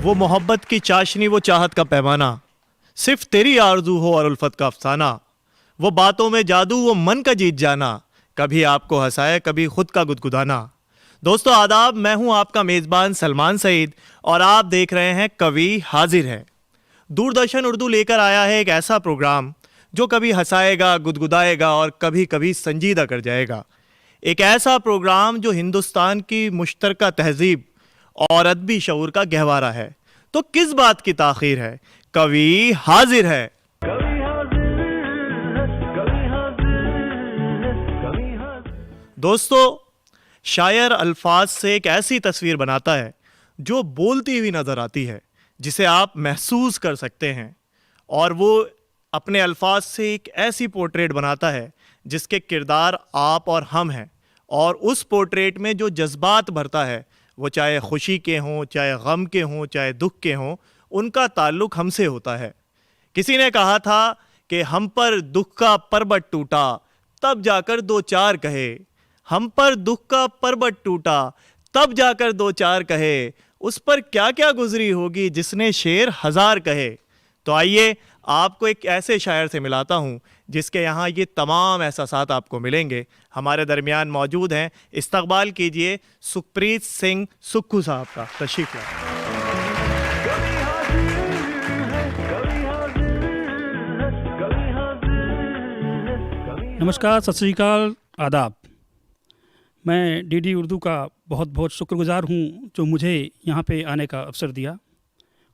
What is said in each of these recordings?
वो मोहब्बत की चाशनी, वो चाहत का पैमाना, सिर्फ तेरी आरज़ू हो और उल्फत का अफसाना। वो बातों में जादू, वो मन का जीत जाना, कभी आपको हंसाए कभी खुद का गुदगुदाना। दोस्तों आदाब, मैं हूं आपका मेज़बान सलमान सईद और आप देख रहे हैं कवि हाजिर है। दूरदर्शन उर्दू लेकर आया है एक ऐसा प्रोग्राम जो कभी हंसाएगा, गुदगुदाएगा और कभी कभी संजीदा कर जाएगा। एक ऐसा प्रोग्राम जो हिंदुस्तान की मुश्तरका तहजीब और अदबी शऊर का गहवारा है। तो किस बात की ताखीर है, कवि हाजिर है। दोस्तों, शायर अल्फाज से एक ऐसी तस्वीर बनाता है जो बोलती हुई नजर आती है, जिसे आप महसूस कर सकते हैं, और वो अपने अल्फाज से एक ऐसी पोर्ट्रेट बनाता है जिसके किरदार आप और हम हैं, और उस पोर्ट्रेट में जो जज्बात भरता है, वो चाहे खुशी के हों, चाहे गम के हों, चाहे दुख के हों, उनका ताल्लुक हमसे होता है। किसी ने कहा था कि हम पर दुख का पर्वत टूटा, तब जाकर दो चार कहे। हम पर दुख का पर्वत टूटा, तब जाकर दो चार कहे। उस पर क्या क्या गुजरी होगी जिसने शेर हजार कहे। तो आइए आपको एक ऐसे शायर से मिलाता हूँ जिसके यहाँ ये तमाम एहसासात आपको मिलेंगे। हमारे दरमियान मौजूद हैं, इस्तकबाल कीजिए सुखप्रीत सिंह सुक्खू साहब का। तशरीफ लाए। नमस्कार, सत श्री अकाल, आदाब। मैं डीडी उर्दू का बहुत बहुत शुक्रगुजार हूँ जो मुझे यहाँ पे आने का अवसर दिया,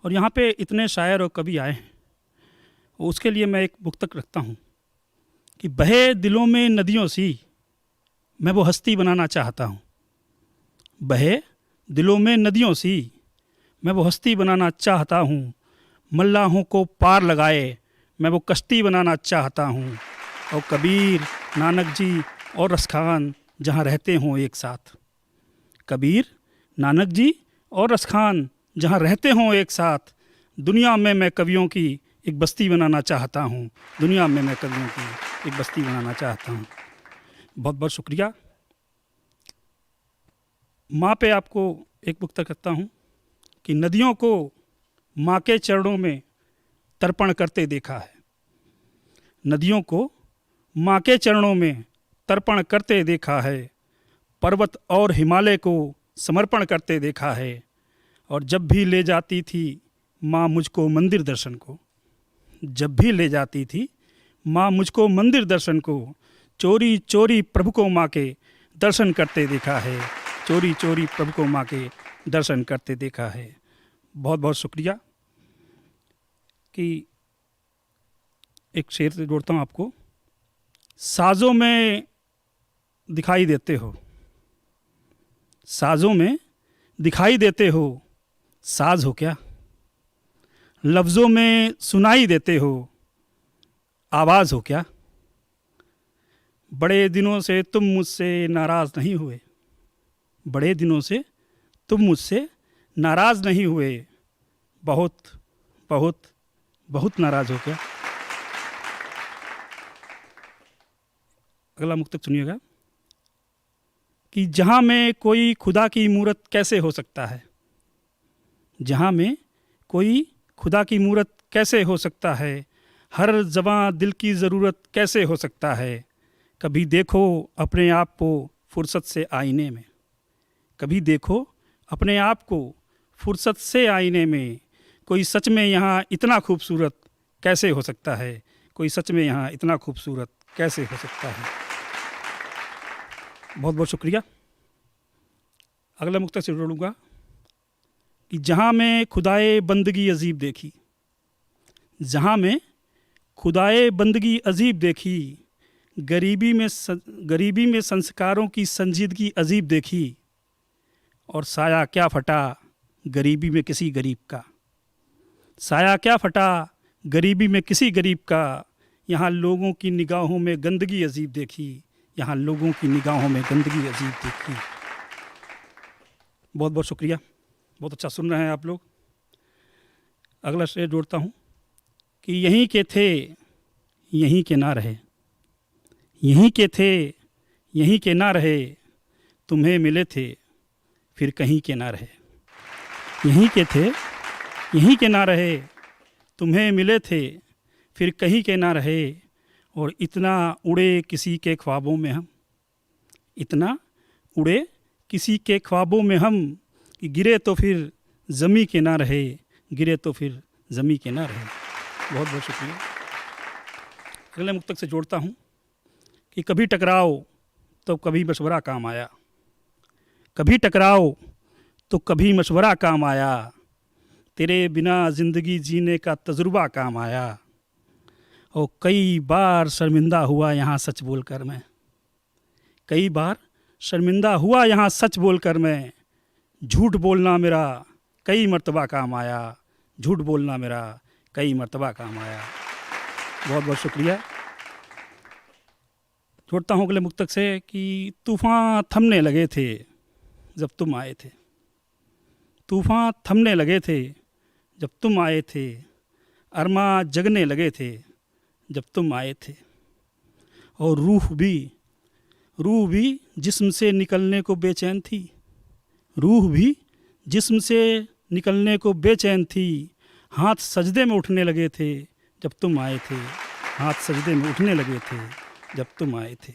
और यहाँ पे इतने शायर और कवि आए हैं। उसके लिए मैं एक मुक्तक रखता हूँ कि बहे दिलों में नदियों सी मैं वो हस्ती बनाना चाहता हूँ। बहे दिलों में नदियों सी मैं वो हस्ती बनाना चाहता हूँ। मल्लाहों को पार लगाए मैं वो कश्ती बनाना चाहता हूँ। और कबीर, नानक जी और रसखान जहाँ रहते हों एक साथ। कबीर, नानक जी और रसखान जहाँ रहते हों एक साथ। दुनिया में मैं कवियों की एक बस्ती बनाना चाहता हूँ। दुनिया में मैं कवियों की एक बस्ती बनाना चाहता हूँ। बहुत बहुत शुक्रिया। माँ पे आपको एक मुक्तक करता हूँ कि नदियों को माँ के चरणों में तर्पण करते देखा है। नदियों को माँ के चरणों में तर्पण करते देखा है। पर्वत और हिमालय को समर्पण करते देखा है। और जब भी ले जाती थी माँ मुझको मंदिर दर्शन को, जब भी ले जाती थी माँ मुझको मंदिर दर्शन को, चोरी चोरी प्रभु को माँ के दर्शन करते देखा है। चोरी चोरी प्रभु को माँ के दर्शन करते देखा है। बहुत बहुत शुक्रिया। कि एक शेर से जोड़ता हूँ आपको। साज़ों में दिखाई देते हो, साज़ों में दिखाई देते हो, साज़ हो क्या? लफ्ज़ों में सुनाई देते हो, आवाज़ हो क्या? बड़े दिनों से तुम मुझसे नाराज़ नहीं हुए, बड़े दिनों से तुम मुझसे नाराज़ नहीं हुए। बहुत बहुत बहुत नाराज़ हो क्या? अगला मुक्तक सुनिएगा कि जहाँ में कोई खुदा की मूरत कैसे हो सकता है। जहाँ में कोई खुदा की मूरत कैसे हो सकता है। हर ज़बां दिल की ज़रूरत कैसे हो सकता है। कभी देखो अपने आप को फुर्सत से आईने में, कभी देखो अपने आप को फुर्सत से आईने में। कोई सच में यहाँ इतना खूबसूरत कैसे हो सकता है। कोई सच में यहाँ इतना खूबसूरत कैसे हो सकता है। बहुत बहुत शुक्रिया। अगला मुक्तक से जोड़ूंगा कि जहाँ मैं खुदाए बंदगी अजीब देखी, जहाँ मैं खुदाए बंदगी अजीब देखी। गरीबी में संस्कारों की संजीदगी अजीब देखी। और साया क्या फटा गरीबी में किसी गरीब का, साया क्या फटा गरीबी में किसी गरीब का। यहाँ लोगों की निगाहों में गंदगी अजीब देखी, यहाँ लोगों की निगाहों में गंदगी अजीब देखी। बहुत बहुत शुक्रिया। बहुत अच्छा सुन रहे हैं आप लोग। अगला शेर जोड़ता हूँ कि यहीं के थे यहीं के ना रहे, यहीं के थे यहीं के ना रहे। तुम्हें मिले थे फिर कहीं के ना रहे। यहीं के थे यहीं के ना रहे, तुम्हें मिले थे फिर कहीं के ना रहे, और इतना उड़े किसी के ख्वाबों में हम, इतना उड़े किसी के ख्वाबों में हम, कि गिरे तो फिर ज़मी के ना रहे, गिरे तो फिर ज़मी के ना रहे। बहुत बहुत शुक्रिया। अगले मुक्तक से जोड़ता हूँ कि कभी टकराओ तो कभी मशवरा काम आया, कभी टकराओ तो कभी मशवरा काम आया, तेरे बिना ज़िंदगी जीने का तजुर्बा काम आया, और कई बार शर्मिंदा हुआ यहाँ सच बोलकर मैं, कई बार शर्मिंदा हुआ यहाँ सच बोलकर मैं, झूठ बोलना मेरा कई मर्तबा काम आया, झूठ बोलना मेरा कई मर्तबा काम आया। बहुत बहुत शुक्रिया। जोड़ता हूँ अगले मुक्तक से कि तूफ़ान थमने लगे थे जब तुम आए थे, तूफ़ान थमने लगे थे जब तुम आए थे, अरमा जगने लगे थे जब तुम आए थे, और रूह भी जिस्म से निकलने को बेचैन थी, रूह भी जिस्म से निकलने को बेचैन थी, हाथ सजदे में उठने लगे थे जब तुम आए थे, हाथ सजदे में उठने लगे थे जब तुम आए थे।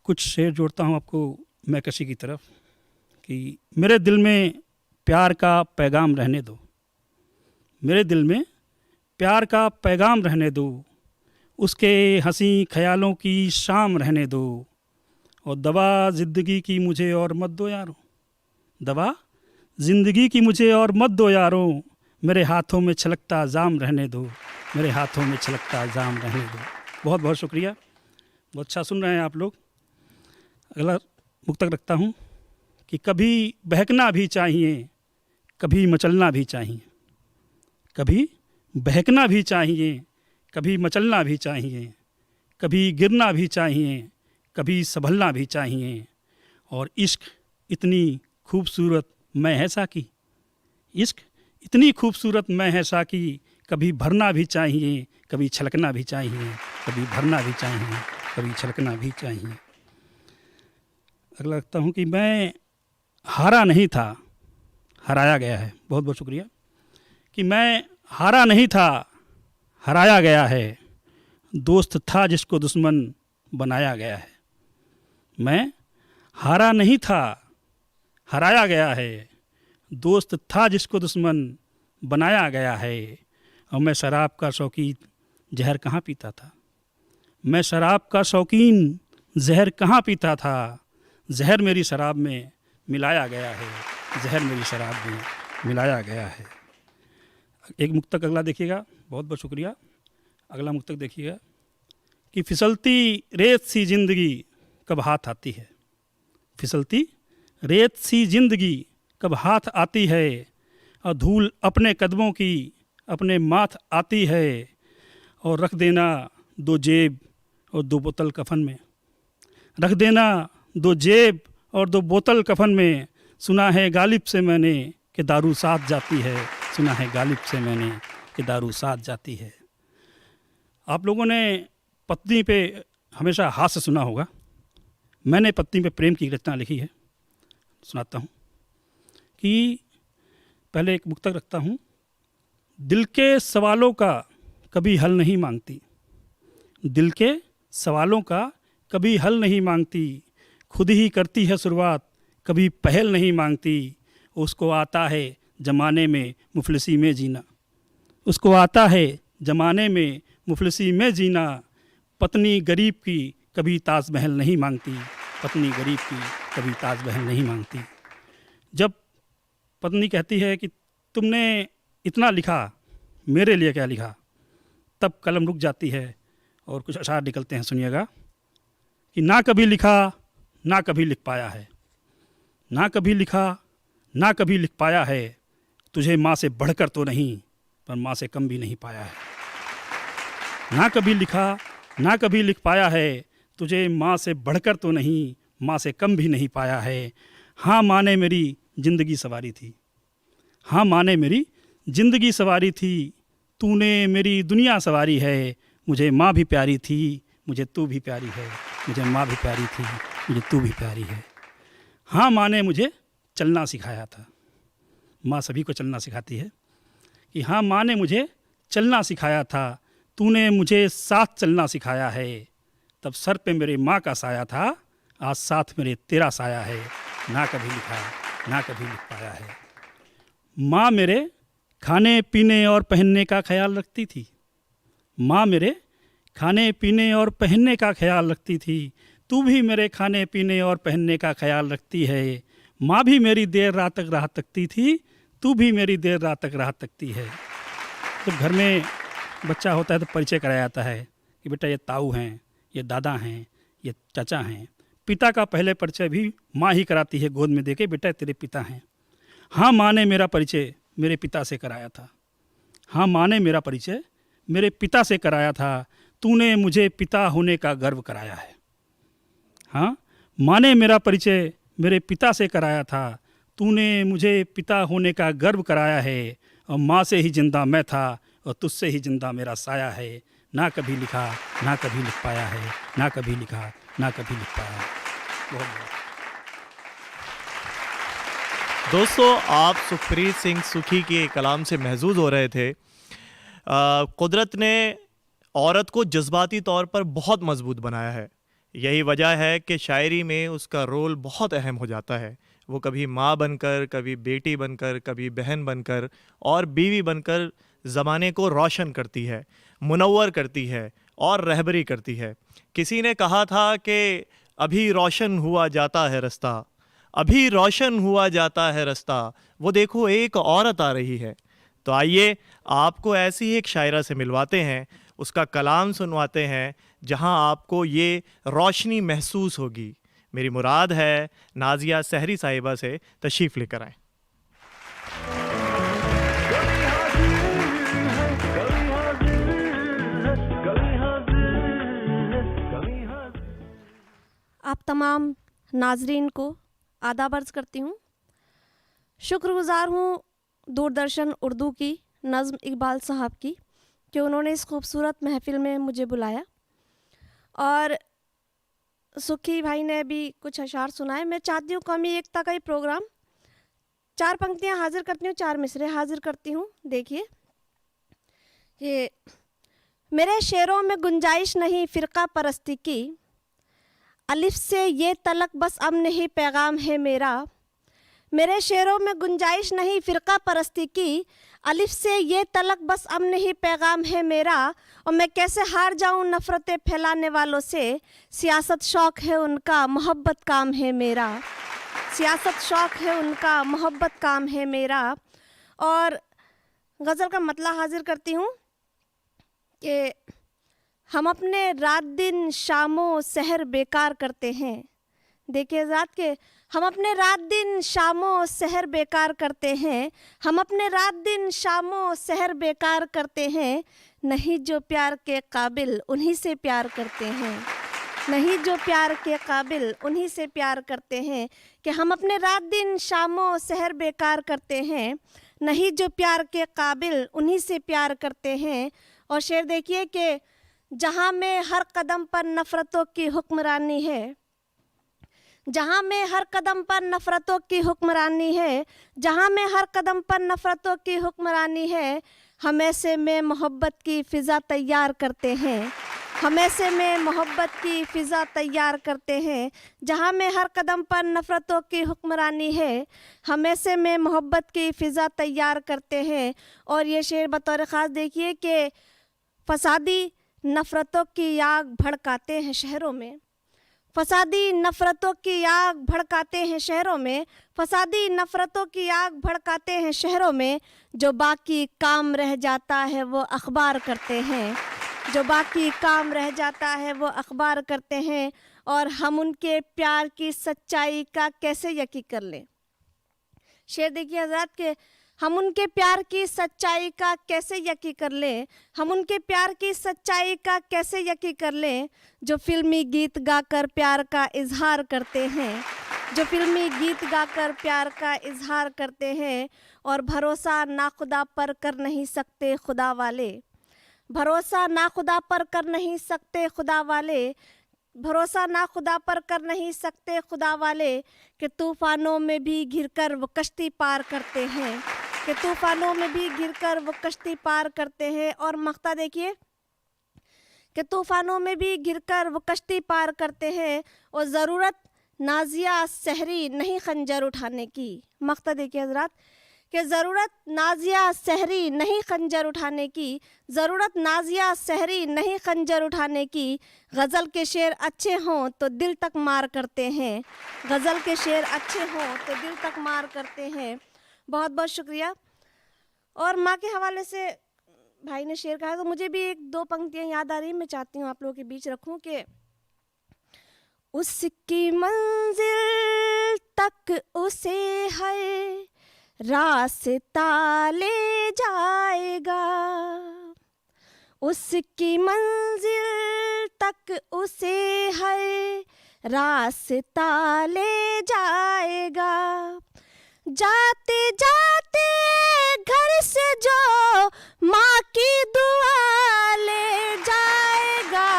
कुछ शेर जोड़ता हूँ आपको मैं कशी की तरफ कि मेरे दिल में प्यार का पैगाम रहने दो, मेरे दिल में प्यार का पैगाम रहने दो, उसके हंसी ख्यालों की शाम रहने दो, और दवा ज़िंदगी की मुझे और मत दो यारो, दवा ज़िंदगी की मुझे और मत दो यारों, मेरे हाथों में छलकता जाम रहने दो, मेरे हाथों में छलकता जाम रहने दो। बहुत बहुत शुक्रिया, बहुत अच्छा सुन रहे हैं आप लोग। अगला मुक्तक रखता हूँ कि कभी बहकना भी चाहिए, कभी मचलना भी चाहिए, कभी बहकना भी चाहिए, कभी मचलना भी चाहिए, कभी गिरना भी चाहिए, कभी संभलना भी चाहिए, और इश्क इतनी खूबसूरत मैं है साकी, इश्क इतनी खूबसूरत मैं है साकी, कभी भरना भी चाहिए, कभी छलकना भी चाहिए, कभी भरना भी चाहिए, कभी छलकना भी चाहिए। अगला रखता हूँ कि मैं हारा नहीं था, हराया गया है। बहुत बहुत शुक्रिया। कि मैं हारा नहीं था, हराया गया है, दोस्त था जिसको दुश्मन बनाया गया है। मैं हारा नहीं था, हराया गया है, दोस्त था जिसको दुश्मन बनाया गया है, और मैं शराब का शौकीन जहर कहाँ पीता था, मैं शराब का शौकीन जहर कहाँ पीता था, जहर मेरी शराब में मिलाया गया है, जहर मेरी शराब में मिलाया गया है। एक मुक्तक अगला देखिएगा। बहुत बहुत शुक्रिया। अगला मुक्तक देखिएगा कि फिसलती रेत सी ज़िंदगी कब हाथ आती है, फिसलती रेत सी ज़िंदगी कब हाथ आती है, और धूल अपने कदमों की अपने माथ आती है, और रख देना दो जेब और दो बोतल कफन में, रख देना दो जेब और दो बोतल कफन में, सुना है गालिब से मैंने कि दारू साथ जाती है, सुना है गालिब से मैंने कि दारू साथ जाती है। आप लोगों ने पत्नी पे हमेशा हास्य सुना होगा। मैंने पत्नी पे प्रेम की रचना लिखी है, सुनाता हूँ कि पहले एक मुक्तक रखता हूँ। दिल के सवालों का कभी हल नहीं मांगती, दिल के सवालों का कभी हल नहीं मांगती, खुद ही करती है शुरुआत कभी पहल नहीं मांगती, उसको आता है ज़माने में मुफलिसी में जीना, उसको आता है ज़माने में मुफलिसी में जीना, पत्नी गरीब की कभी ताजमहल नहीं मांगती, पत्नी गरीब की कभी ताजमहल नहीं मांगती। जब पत्नी कहती है कि तुमने इतना लिखा, मेरे लिए क्या लिखा, तब कलम रुक जाती है और कुछ अशार निकलते हैं, सुनिएगा कि ना कभी लिखा ना कभी लिख पाया है, ना कभी लिखा ना कभी लिख पाया है, तुझे माँ से बढ़कर तो नहीं पर माँ से कम भी नहीं पाया है। ना कभी लिखा ना कभी लिख पाया है, तुझे माँ से बढ़कर तो नहीं माँ से कम भी नहीं पाया है। हाँ माँ ने मेरी ज़िंदगी सवारी थी, हाँ माँ ने मेरी ज़िंदगी सवारी थी, तूने मेरी दुनिया सवारी है, मुझे माँ भी प्यारी थी, मुझे तू भी प्यारी है, मुझे माँ भी प्यारी थी, मुझे तू भी प्यारी है। हाँ माँ ने मुझे चलना सिखाया था, माँ सभी को चलना सिखाती है कि हाँ, माँ ने मुझे चलना सिखाया था, तूने मुझे साथ चलना सिखाया है। तब सर पे मेरे माँ का साया था, आज साथ मेरे तेरा साया है। ना कभी लिखा, ना कभी लिख पाया है। माँ मेरे खाने पीने और पहनने का ख्याल रखती थी। माँ मेरे खाने पीने और पहनने का ख्याल रखती थी। तू भी मेरे खाने पीने और पहनने का ख्याल रखती है। माँ भी मेरी देर रात तक राह तकती थी, तू भी मेरी देर रात तक राह तकती है। जब घर में बच्चा होता है तो परिचय कराया जाता है कि बेटा ये ताऊ हैं, ये दादा हैं, ये चाचा हैं। पिता का पहले परिचय भी माँ ही कराती है, गोद में दे के, बेटा तेरे पिता हैं। हाँ, माँ ने मेरा परिचय मेरे पिता से कराया था। हाँ, माँ ने मेरा परिचय मेरे पिता से कराया था। तूने मुझे पिता होने का गर्व कराया है। हाँ, माँ ने मेरा परिचय मेरे पिता से कराया था। तूने मुझे पिता होने का गर्व कराया है। और माँ से ही जिंदा मैं था और तुझसे ही जिंदा मेरा साया है। ना कभी लिखा, ना कभी लिख पाया है। ना कभी लिखा, ना कभी लिख पाया है। बहुत बहुत दोस्तों, आप सुखप्रीत सिंह सुखी के कलाम से महजूज हो रहे थे। कुदरत ने औरत को जज्बाती तौर पर बहुत मजबूत बनाया है। यही वजह है कि शायरी में उसका रोल बहुत अहम हो जाता है। वो कभी माँ बनकर, कभी बेटी बनकर, कभी बहन बनकर और बीवी बनकर ज़माने को रोशन करती है, मुनव्वर करती है और रहबरी करती है। किसी ने कहा था कि अभी रोशन हुआ जाता है रास्ता, अभी रोशन हुआ जाता है रास्ता, वो देखो एक औरत आ रही है। तो आइए आपको ऐसी ही एक शायरा से मिलवाते हैं, उसका कलाम सुनवाते हैं, जहां आपको ये रोशनी महसूस होगी। मेरी मुराद है नाजिया सहरी साहिबा से तशरीफ़ लेकर आएँ। आप तमाम नाजरीन को आदाब अर्ज़ करती हूँ। शुक्रगुज़ार हूँ दूरदर्शन उर्दू की नज़्म इकबाल साहब की कि उन्होंने इस खूबसूरत महफ़िल में मुझे बुलाया। और सुखी भाई ने भी कुछ अशार सुनाए। मैं चाहती हूँ कौमी एकता का ही प्रोग्राम 4 पंक्तियाँ हाजिर करती हूँ, 4 मिसरे हाजिर करती हूँ। देखिए, ये मेरे शेरों में गुंजाइश नहीं फ़िरका परस्ती की, अलिफ से ये तलक बस अमन ही पैगाम है मेरा। मेरे शेरों में गुंजाइश नहीं फ़िरका परस्ती की, अलिफ से ये तलक बस अमन ही पैगाम है मेरा। और मैं कैसे हार जाऊं नफ़रतें फैलाने वालों से, सियासत शौक़ है उनका, मोहब्बत काम है मेरा। सियासत शौक़ है उनका, मोहब्बत काम है मेरा। और गज़ल का मतला हाजिर करती हूँ कि हम अपने रात दिन शामों सहर बेकार करते हैं। देखिए रात के, हम अपने रात दिन शामों सहर बेकार करते हैं। हम अपने रात दिन शामों सहर बेकार करते हैं। नहीं जो प्यार के काबिल उन्हीं से प्यार करते हैं। नहीं जो प्यार के काबिल उन्हीं से प्यार करते हैं। कि हम अपने रात दिन शामों सहर बेकार करते हैं। नहीं जो प्यार के काबिल उन्हीं से प्यार करते हैं। और शेर देखिए कि जहाँ में हर कदम पर नफ़रतों की हुक्मरानी है, जहाँ में हर कदम पर नफ़रतों की हुक्मरानी है, जहाँ में हर कदम पर नफ़रतों की हुक्मरानी है, हम ऐसे में मोहब्बत की फ़िज़ा तैयार करते हैं। हम ऐसे में मोहब्बत की फ़िज़ा तैयार करते हैं। जहाँ में हर कदम पर नफ़रतों की हुक्मरानी है, हम ऐसे में मोहब्बत की फ़िज़ा तैयार करते हैं। और ये शेर बतौर ख़ास देखिए कि फसादी नफ़रतों की आग भड़काते हैं शहरों में। फसादी नफ़रतों की आग भड़काते हैं शहरों में। फसादी नफ़रतों की आग भड़काते हैं शहरों में। जो बाकी काम रह जाता है वो अखबार करते हैं। जो बाकी काम रह जाता है वो अखबार करते हैं। और हम उनके प्यार की सच्चाई का कैसे यकीन कर लें। शेर देखिए हज़रात के, हम उनके प्यार की सच्चाई का कैसे यकीन कर लें। हम उनके प्यार की सच्चाई का कैसे यकीन कर लें। जो फिल्मी गीत गाकर प्यार का इजहार करते हैं। जो फिल्मी गीत गाकर प्यार का इजहार करते हैं। और भरोसा ना खुदा पर कर नहीं सकते खुदा वाले। भरोसा ना खुदा पर कर नहीं सकते खुदा वाले। भरोसा ना खुदा पर कर नहीं सकते खुदा वाले, कि तूफानों में भी घिरकर वो कश्ती पार करते हैं, कि तूफानों में भी घिरकर वो कश्ती पार करते हैं। और मख्ता देखिए कि तूफानों में भी घिरकर वो कश्ती पार करते हैं, और ज़रूरत नाजिया सहरी नहीं खंजर उठाने की। मख्ता देखिए हजरात कि ज़रूरत नाजिया सहरी नहीं खंजर उठाने की, ज़रूरत नाजिया सहरी नहीं खंजर उठाने की। गज़ल के शेर अच्छे हों तो दिल तक मार करते हैं, गज़ल के शेर अच्छे हों तो दिल तक मार करते हैं। बहुत बहुत शुक्रिया। और माँ के हवाले से भाई ने शेर कहा तो मुझे भी एक दो पंक्तियाँ याद आ रही, मैं चाहती हूँ आप लोगों के बीच रखूँ कि उसकी मंजिल तक उसे है रास्ता ले जाएगा, उसकी मंजिल तक उसे है रास्ता ले जाएगा। जाते जाते घर से जो माँ की दुआ ले जाएगा,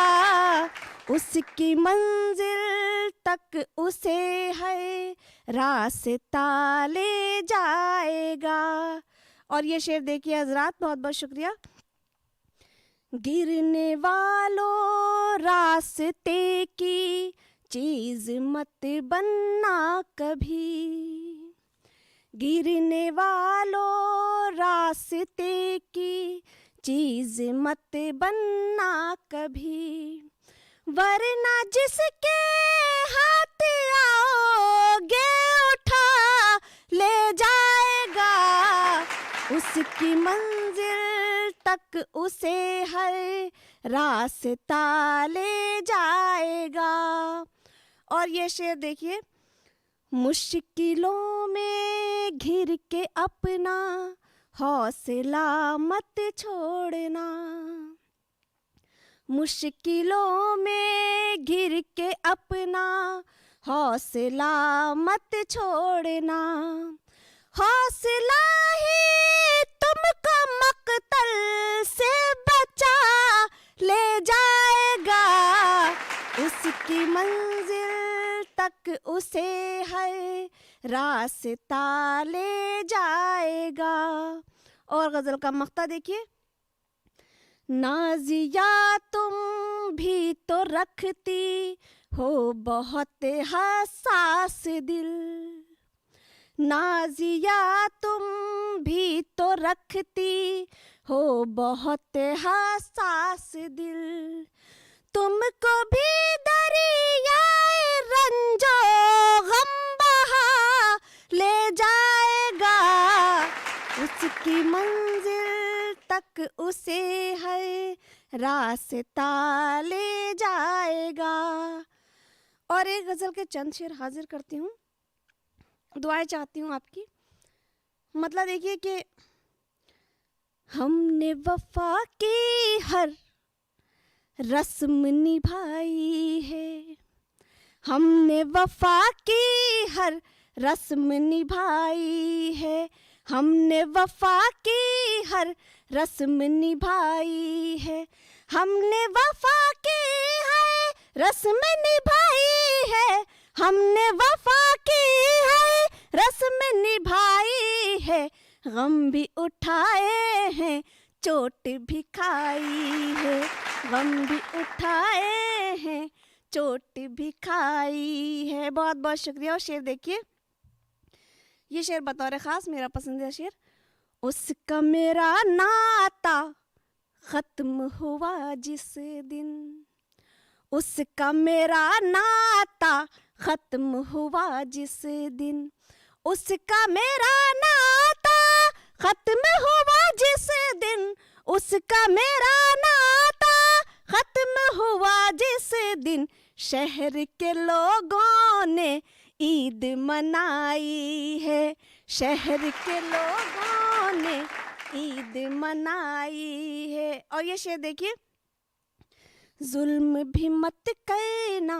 उसकी मंजिल तक उसे है रास्ता ले जाएगा। और ये शेर देखिए हजरात, बहुत बहुत शुक्रिया। गिरने वालों रास्ते की चीज मत बनना कभी, गिरने वालों रास्ते की चीज मत बनना कभी, वरना जिसके हाथ आओगे उठा ले जाएगा, उसकी मंजिल तक उसे हर रास्ता ले जाएगा। और ये शेर देखिए, मुश्किलों में घिर के अपना हौसला मत छोड़ना, मुश्किलों में घिर के अपना हौसला मत छोड़ना, हौसला ही तुमको मकतल से बचा ले जाएगा, उसकी मंजिल तक उसे है रास्ता ले जाएगा। और गज़ल का मख्ता देखिए, नाजिया तुम भी तो रखती हो बहुत हसास दिल, नाजिया तुम भी तो रखती हो बहुत हसास दिल, तुमको भी दरियाए रंजो गम बहा ले जाएगा, उसकी मंजिल तक उसे है रास्ता ले जाएगा। और एक गज़ल के चंद शेर हाजिर करती हूँ, दुआएं चाहती हूँ आपकी। मतलब देखिए कि हमने वफा की हर रस्म निभाई है, हमने वफा की हर रस्म निभाई है, हमने वफा की हर रस्म निभाई है, हमने वफा की है रस्म निभाई है, हमने वफा की है रस्म निभाई है, गम भी उठाए हैं चोट भी खाई है, गम भी उठाए हैं चोट भी खाई है। बहुत बहुत शुक्रिया। और शेर देखिए, ये शेर बतौर ख़ास मेरा पसंदीदा शेर, उसका मेरा नाता ख़त्म हुआ जिस दिन, उसका मेरा नाता ख़त्म हुआ जिस दिन, उसका मेरा नाता ख़त्म हुआ जिस दिन, उसका मेरा नाता ख़त्म हुआ जिस दिन, शहर के लोगों ने ईद मनाई है, शहर के लोगों ने ईद मनाई है। और ये शेर देखिए, जुल्म भी मत करना,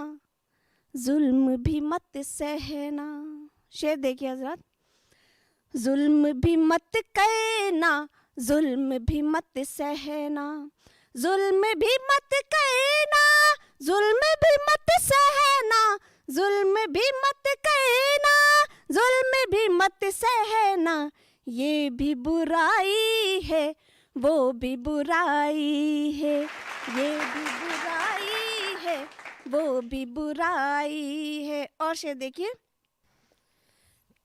जुल्म भी मत सहना। शेर देखिए हजरत, जुल्म भी मत करना, जुल्म भी मत सहना, जुल्म भी मत करना, जुल्म भी मत सहना, जुल्म भी मत कहना, जुल्म भी मत सहना, ये भी बुराई है, वो भी बुराई है, ये भी बुराई है, वो भी बुराई है। और शेर देखिए,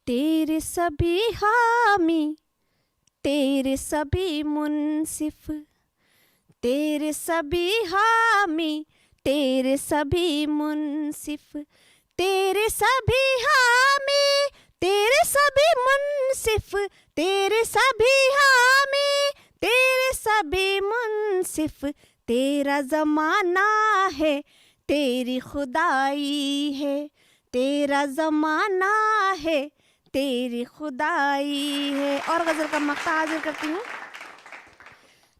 तेरे सभी हामी, तेरे सभी मुनसिफ, तेरे सभी हामी, तेरे सभी मुनसिफ, तेरे सभी हामी, तेरे सभी मुनसिफ, तेरे सभी हामी, तेरे सभी मुनसिफ, तेरा ज़माना है, तेरी खुदाई है, तेरा ज़माना है, तेरी खुदाई है। और गज़ल का मक्ता हाजिर करती हूँ।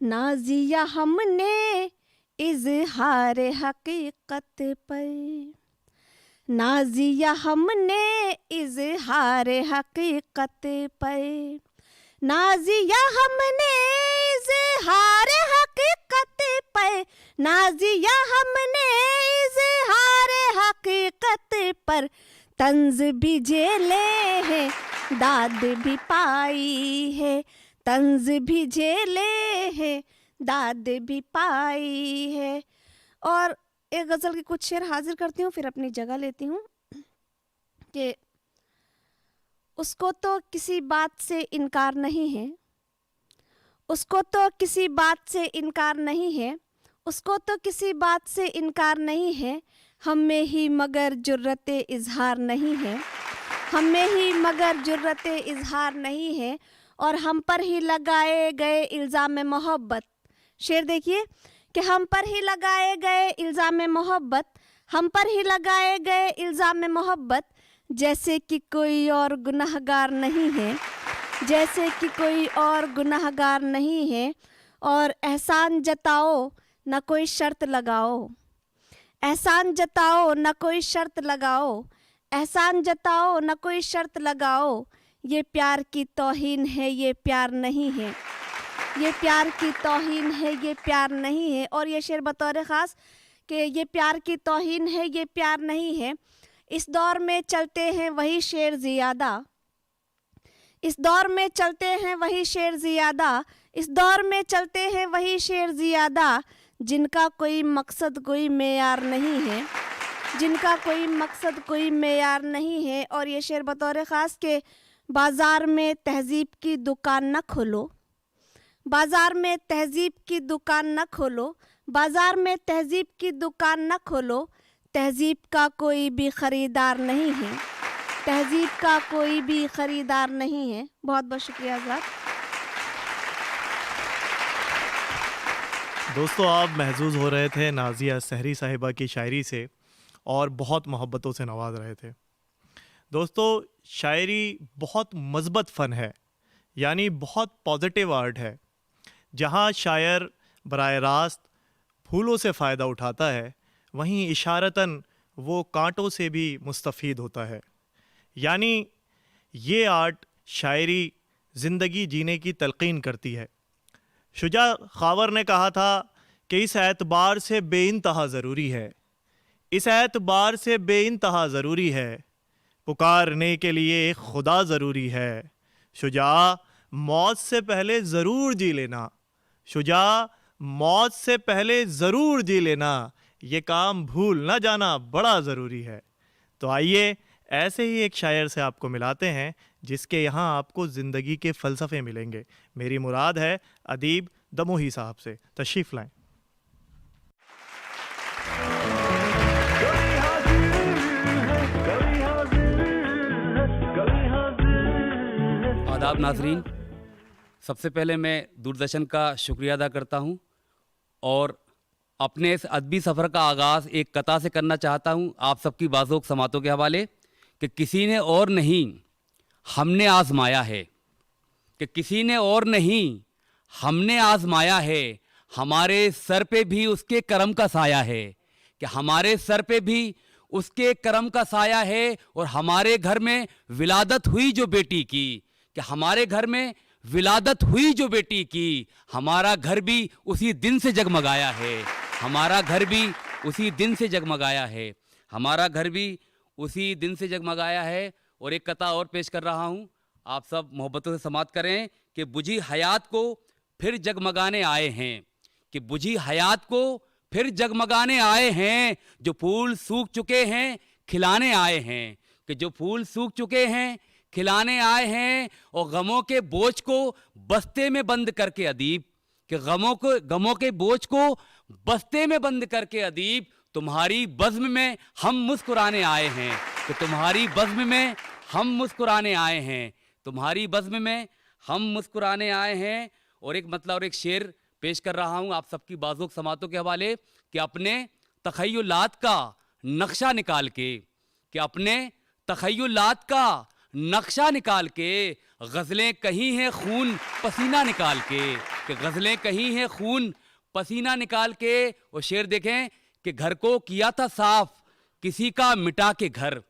नाजिया हमने इजहार हकीकत पर, नाजिया हमने इजहार हकीकत पर, नाजिया हमने इजहार हकीकत पर, नाजिया हमने इजहार हकीकत पर, तंज भी झेले हैं, दाद भी पाई है, तंज भी झेले हैं, दाद भी पाई है। और एक गज़ल के कुछ शेर हाजिर करती हूँ, फिर अपनी जगह लेती हूँ कि उसको तो किसी बात से इनकार नहीं है, उसको तो किसी बात से इनकार नहीं है, उसको तो किसी बात से इनकार नहीं है, हम में ही मगर जुर्रते इजहार नहीं है, हम में ही मगर जुर्रते इजहार नहीं है, और हम पर ही लगाए गए इल्ज़ाम मोहब्बत। शेर देखिए कि हम पर ही लगाए गए इल्ज़ाम मोहब्बत, हम पर ही लगाए गए इल्ज़ाम मोहब्बत, जैसे कि कोई और गुनाहगार नहीं है, जैसे कि कोई और गुनाहगार नहीं है। और एहसान जताओ न कोई शर्त लगाओ, एहसान जताओ न कोई शर्त लगाओ, एहसान जताओ न कोई शर्त लगाओ, ये प्यार की तौहीन है, ये प्यार नहीं है, ये प्यार की तौहीन है, ये प्यार नहीं है। और ये शेर बतौर ख़ास कि ये प्यार की तौहीन है, ये प्यार नहीं है। इस दौर में चलते हैं वही शेर ज़ियादा, इस दौर में चलते हैं वही शेर ज़ियादा, इस दौर में चलते हैं वही शेर ज़ियादा, जिनका कोई मकसद कोई मेयार नहीं है, जिनका कोई मकसद कोई मेयार नहीं है। और ये शेर बतौर ख़ास के बाज़ार में तहज़ीब की दुकान न खोलो, बाज़ार में तहज़ीब की दुकान न खोलो, बाज़ार में तहज़ीब की दुकान न खोलो, तहज़ीब का कोई भी ख़रीदार नहीं है, तहज़ीब का कोई भी ख़रीदार नहीं है। बहुत बहुत शुक्रिया हज़रात। दोस्तों, आप महजूज़ हो रहे थे नाज़िया सहरी साहिबा की शायरी से और बहुत मोहब्बतों से नवाज रहे थे। दोस्तों, शायरी बहुत मज़बत फ़न है, यानी बहुत पॉजिटिव आर्ट है, जहाँ शायर बराह रास्त फूलों से फ़ायदा उठाता है, वहीं इशारतन वो कांटों से भी मुस्तफ़ीद होता है। यानी ये आर्ट शायरी ज़िंदगी जीने की तलक़ीन करती है। शुजा खावर ने कहा था कि इस एतबार से बेइंतहा ज़रूरी है, इस एतबार से बेइंतहा ज़रूरी है, पुकारने के लिए एक खुदा ज़रूरी है। शुजा, मौत से पहले ज़रूर जी लेना, शुजा, मौत से पहले ज़रूर जी लेना, ये काम भूल ना जाना बड़ा ज़रूरी है। तो आइए ऐसे ही एक शायर से आपको मिलाते हैं, जिसके यहाँ आपको ज़िंदगी के फ़लसफ़े मिलेंगे। मेरी मुराद है अदीब दमोही साहब से। तशरीफ़ लाएं। आदाब नाज़रीन, सबसे पहले मैं दूरदर्शन का शुक्रिया अदा करता हूं और अपने इस अदबी सफ़र का आगाज़ एक कता से करना चाहता हूं, आप सबकी बाज़ोक समातों के हवाले, कि किसी ने और नहीं हमने आज़माया है, कि किसी ने और नहीं हमने आज़माया है, हमारे सर पे भी उसके करम का साया है, कि हमारे सर पे भी उसके करम का साया है। और हमारे घर में विलादत हुई जो बेटी की, कि हमारे घर में विलादत हुई जो बेटी की, हमारा घर भी उसी दिन से जगमगाया है, हमारा घर भी उसी दिन से जगमगाया है। हमारा घर भी उसी दिन से जगमगाया है। और एक कथा और पेश कर रहा हूँ, आप सब मोहब्बतों से समात करें कि बुझी हयात को फिर जगमगाने आए हैं, कि बुझी हयात को फिर जगमगाने आए हैं, जो फूल सूख चुके हैं खिलाने आए हैं, कि जो फूल सूख चुके हैं खिलाने आए हैं। और गमों के बोझ को बस्ते में बंद करके अदीब, कि गमों के बोझ को बस्ते में बंद करके अदीब, तुम्हारी बज़्म में हम मुस्कुराने आए हैं, कि तुम्हारी बज़्म में हम मुस्कुराने आए हैं, तुम्हारी बज़्म में हम मुस्कुराने आए हैं। और एक मतलब और एक शेर पेश कर रहा हूँ आप सबकी बाज़ुक समातों के हवाले, कि अपने तख़य्युलात का नक्शा निकाल के, कि अपने तख़य्युलात का नक्शा निकाल के, गज़लें कहीं हैं खून पसीना निकाल के, कि गज़लें कहीं हैं खून पसीना निकाल के। और शेर देखें कि घर को किया था साफ किसी का मिटा के घर,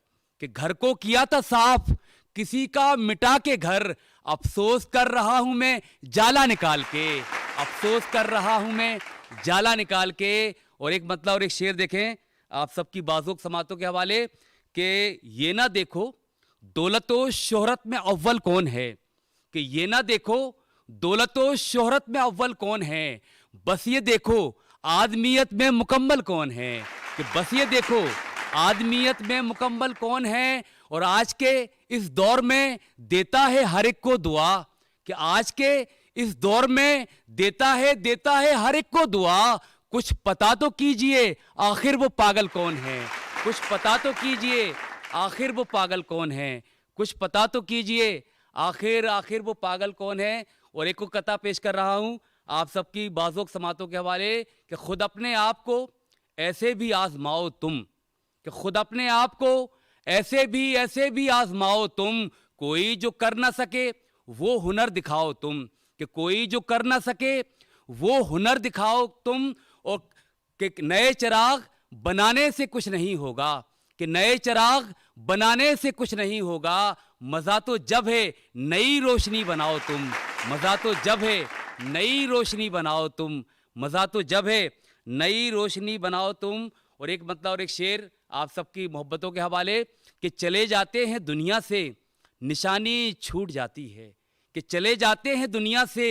कि घर को किया था साफ किसी का मिटा के घर, अफसोस कर रहा हूं मैं जाला निकाल के, अफसोस कर रहा हूं मैं जाला निकाल के। और एक मतलब और एक शेर देखें आप सबकी बाज़ुक समातों के हवाले, कि ये ना देखो दौलतो शोहरत में अव्वल कौन है, कि ये ना देखो दौलतो शोहरत में अव्वल कौन है, बस ये देखो आदमियत में मुकम्मल कौन है, कि बस ये देखो आदमियत में मुकम्मल कौन है। और आज के इस दौर में देता है हर एक को दुआ, कि आज के इस दौर में देता है हर एक को दुआ, कुछ पता तो कीजिए आखिर वो पागल कौन है, कुछ पता तो कीजिए आखिर वो पागल कौन है, कुछ पता तो कीजिए आखिर वो पागल कौन है। और एक को कथा पेश कर रहा हूँ आप सबकी बाज़ुक समातों के हवाले, कि खुद अपने आप को ऐसे भी आजमाओ तुम, कि खुद अपने आप को ऐसे भी आजमाओ तुम, कोई जो कर ना सके वो हुनर दिखाओ तुम, कि कोई जो कर ना सके वो हुनर दिखाओ तुम। और कि नए चिराग बनाने से कुछ नहीं होगा, कि नए चिराग बनाने से कुछ नहीं होगा, मज़ा तो जब है नई रोशनी बनाओ तुम, मज़ा तो जब है नई रोशनी बनाओ तुम, मज़ा तो जब है नई रोशनी बनाओ तुम। और एक मतलब और एक शेर आप सबकी मोहब्बतों के हवाले, कि चले जाते हैं दुनिया से निशानी छूट जाती है, कि चले जाते हैं दुनिया से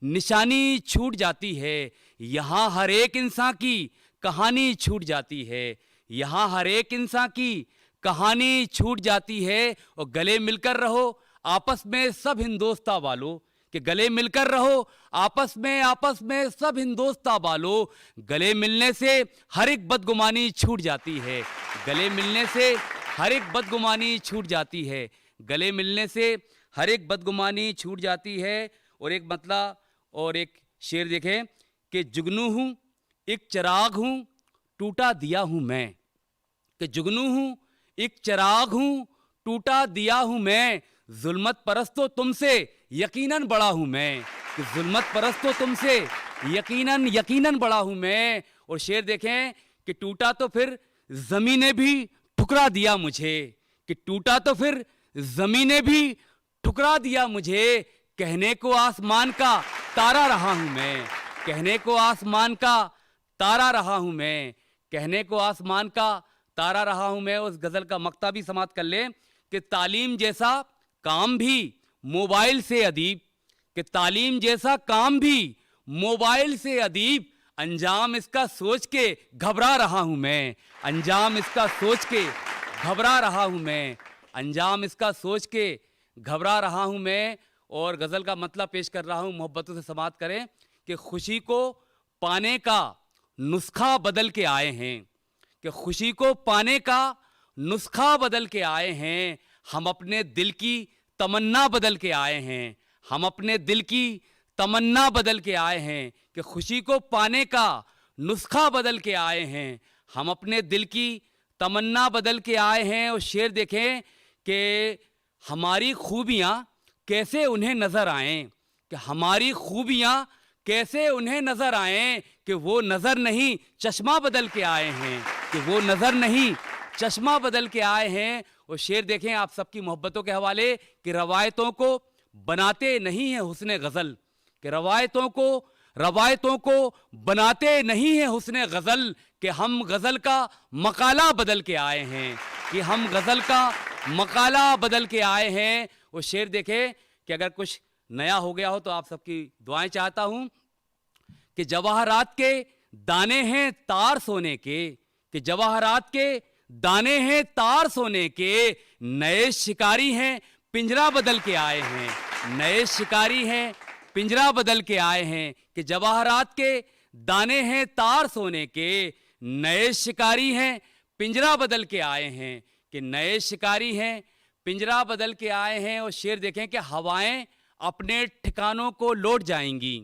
निशानी छूट जाती है, यहाँ हर एक इंसान की कहानी छूट जाती है, यहाँ हर एक इंसान की कहानी छूट जाती है। और गले मिलकर रहो आपस में सब हिंदोस्तां वालों, कि गले मिलकर रहो आपस में सब हिंदोस्तां वालों, गले मिलने से हर एक बदगुमानी छूट जाती है, गले मिलने से हर एक बदगुमानी छूट जाती है, गले मिलने से हर एक बदगुमानी छूट जाती है। और एक मतलब और एक शेर देखें, कि जुगनू हूँ एक चिराग हूँ टूटा दिया हूँ मैं, कि जुगनू हूँ एक चिराग हूँ टूटा दिया हूँ मैं, जुल्मत परस्तो तुमसे यकीनन बड़ा हूँ मैं, कि जुल्मत परस्तो तुमसे यकीनन बड़ा हूँ मैं। और शेर देखें कि टूटा तो फिर ज़मीने भी ठुकरा दिया मुझे, कि टूटा तो फिर ज़मीने भी ठुकरा दिया मुझे, कहने को आसमान का तारा रहा हूँ मैं, कहने को आसमान का तारा रहा हूँ मैं, कहने को आसमान का तारा रहा हूँ मैं। उस गज़ल का मक्ता भी समाप्त कर लें, कि तालीम जैसा काम भी मोबाइल से अदीब, कि तालीम जैसा काम भी मोबाइल से अदीब, अंजाम इसका सोच के घबरा रहा हूँ मैं, अंजाम इसका सोच के घबरा रहा हूँ मैं, अंजाम इसका सोच के घबरा रहा हूँ मैं। और गज़ल का मतलब पेश कर रहा हूँ, मोहब्बतों से समात करें, कि खुशी को पाने का नुस्खा बदल के आए हैं, कि खुशी को पाने का नुस्खा बदल के आए हैं, हम अपने दिल की तमन्ना बदल के आए हैं, हम अपने दिल की तमन्ना बदल के आए हैं, कि खुशी को पाने का नुस्खा बदल के आए हैं, हम अपने दिल की तमन्ना बदल के आए हैं। और शेर देखें कि हमारी खूबियाँ कैसे उन्हें नज़र आएं, कि हमारी खूबियाँ कैसे उन्हें नज़र आएं, कि वो नज़र नहीं चश्मा बदल के आए हैं, कि वो नज़र नहीं चश्मा बदल के आए हैं। और शेर देखें आप सबकी मोहब्बतों के हवाले, कि रवायतों को बनाते नहीं है हुस्ने गज़ल, कि रवायतों को बनाते नहीं है हुस्ने गज़ल, कि हम गज़ल का मकाला बदल के आए हैं, कि हम गज़ल का मकाला बदल के आए हैं। वो शेर देखे कि अगर कुछ नया हो गया हो तो आप सबकी दुआएं चाहता हूं कि जवाहरात के दाने हैं तार सोने के, कि जवाहरात के दाने हैं तार सोने के, नए शिकारी हैं पिंजरा बदल के आए हैं, नए शिकारी हैं पिंजरा बदल के आए हैं। कि जवाहरात के दाने हैं तार सोने के, नए शिकारी हैं पिंजरा बदल के आए हैं, कि नए शिकारी हैं पिंजरा बदल के आए हैं। और शेर देखें कि हवाएं अपने ठिकानों को लौट जाएंगी,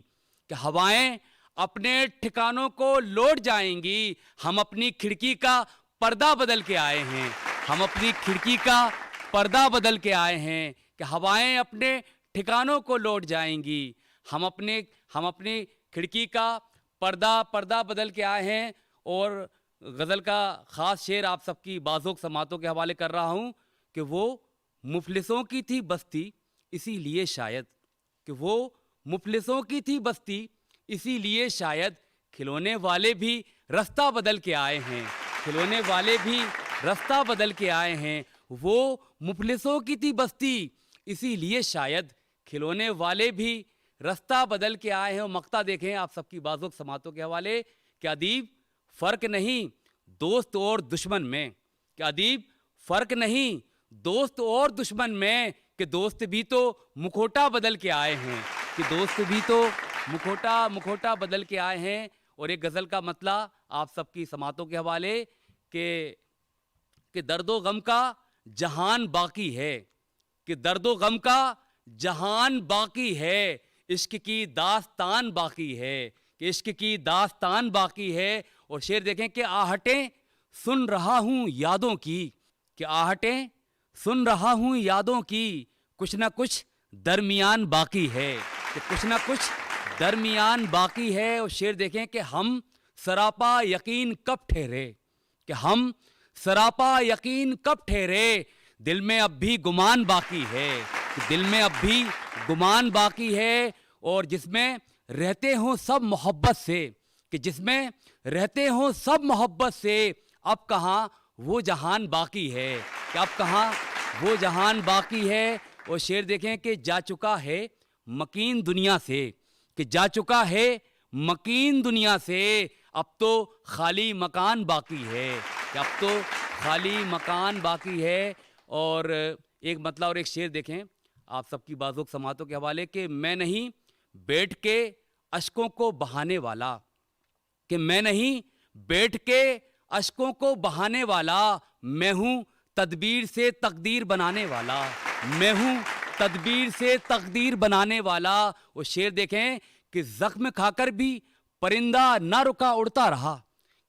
कि हवाएं अपने ठिकानों को लौट जाएंगी, हम अपनी खिड़की का पर्दा बदल के आए हैं, हम अपनी खिड़की का पर्दा बदल के आए हैं। कि हवाएं अपने ठिकानों को लौट जाएंगी, हम अपनी खिड़की का पर्दा बदल के आए हैं। और गज़ल का ख़ास शेर आप सबकी बाज़ोक समातों के हवाले कर रहा हूँ कि वो मुफलिसों की थी बस्ती इसीलिए शायद, कि वो मुफलिसों की थी बस्ती इसीलिए शायद, खिलौने वाले भी रास्ता बदल के आए हैं, खिलौने वाले भी रास्ता बदल के आए हैं। वो मुफलिसों की थी बस्ती इसीलिए शायद, खिलौने वाले भी रास्ता बदल के आए हैं। और मक्ता देखें आप सबकी बाज़ोक समातों के हवाले कि अदीब फ़र्क नहीं दोस्त और दुश्मन में, कि अदीब फ़र्क नहीं दोस्त और दुश्मन में, कि दोस्त भी तो मुखौटा बदल के आए हैं, कि दोस्त भी तो मुखौटा बदल के आए हैं। और एक गज़ल का मतला आप सबकी समातों के हवाले कि दर्दो गम का जहान बाकी है, कि दर्दो गम का जहान बाकी है, इश्क की दास्तान बाकी है, कि इश्क की दास्तान बाकी है। और शेर देखें कि आहटें सुन रहा हूँ यादों की, कि आहटें सुन रहा हूँ यादों की, कुछ ना कुछ दरमियान बाकी है, कि कुछ ना कुछ दरमियान बाकी है। और शेर देखें कि हम सरापा यकीन कब ठहरे, कि हम सरापा यकीन कब ठहरे, दिल में अब भी गुमान बाकी है, कि दिल में अब भी गुमान बाकी है। और जिसमें रहते हों सब मोहब्बत से, कि जिसमें रहते हों सब मोहब्बत से, अब कहाँ वो जहान बाकी है, कि अब कहाँ वो जहान बाकी है। और शेर देखें कि जा चुका है मकीन दुनिया से, कि जा चुका है मकीन दुनिया से, अब तो खाली मकान बाकी है, कि अब तो खाली मकान बाकी है। और एक मतलब और एक शेर देखें आप सबकी बाज़ोक समातों के हवाले कि मैं नहीं बैठ के अश्कों को बहाने वाला, कि मैं नहीं बैठ के अश्कों को बहाने वाला, मैं हूँ तदबीर से तकदीर बनाने वाला, मैं हूँ तदबीर से तकदीर बनाने वाला। वो शेर देखें कि जख्म खाकर भी परिंदा ना रुका उड़ता रहा,